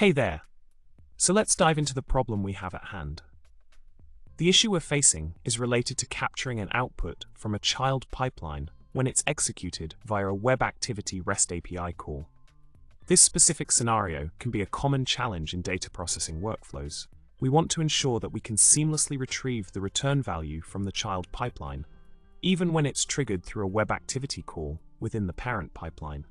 Hey there! So let's dive into the problem we have at hand. The issue we're facing is related to capturing an output from a child pipeline when it's executed via a Web Activity REST API call. This specific scenario can be a common challenge in data processing workflows. We want to ensure that we can seamlessly retrieve the return value from the child pipeline, even when it's triggered through a Web Activity call within the parent pipeline.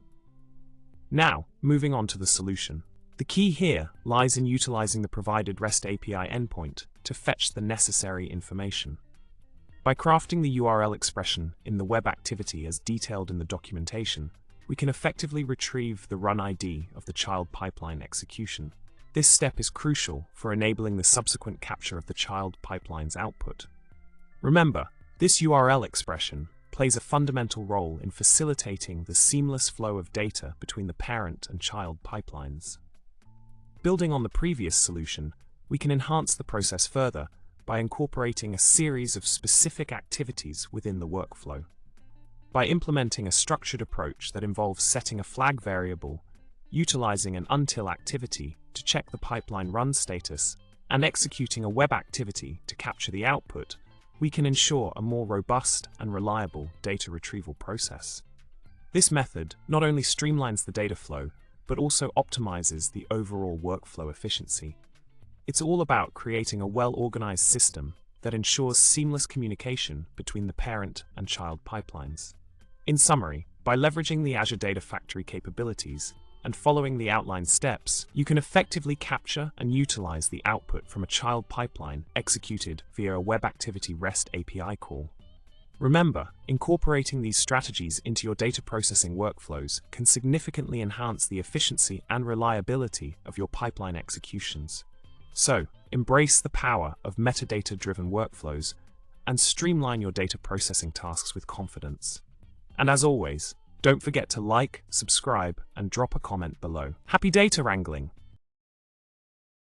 Now, moving on to the solution. The key here lies in utilizing the provided REST API endpoint to fetch the necessary information. By crafting the URL expression in the web activity as detailed in the documentation, we can effectively retrieve the run ID of the child pipeline execution. This step is crucial for enabling the subsequent capture of the child pipeline's output. Remember, this URL expression plays a fundamental role in facilitating the seamless flow of data between the parent and child pipelines. Building on the previous solution, we can enhance the process further by incorporating a series of specific activities within the workflow. By implementing a structured approach that involves setting a flag variable, utilizing an until activity to check the pipeline run status, and executing a web activity to capture the output, we can ensure a more robust and reliable data retrieval process. This method not only streamlines the data flow, but also optimizes the overall workflow efficiency. It's all about creating a well-organized system that ensures seamless communication between the parent and child pipelines. In summary, by leveraging the Azure Data Factory capabilities and following the outlined steps, you can effectively capture and utilize the output from a child pipeline executed via a Web Activity REST API call. Remember, incorporating these strategies into your data processing workflows can significantly enhance the efficiency and reliability of your pipeline executions. So, embrace the power of metadata-driven workflows and streamline your data processing tasks with confidence. And as always, don't forget to like, subscribe, and drop a comment below. Happy data wrangling!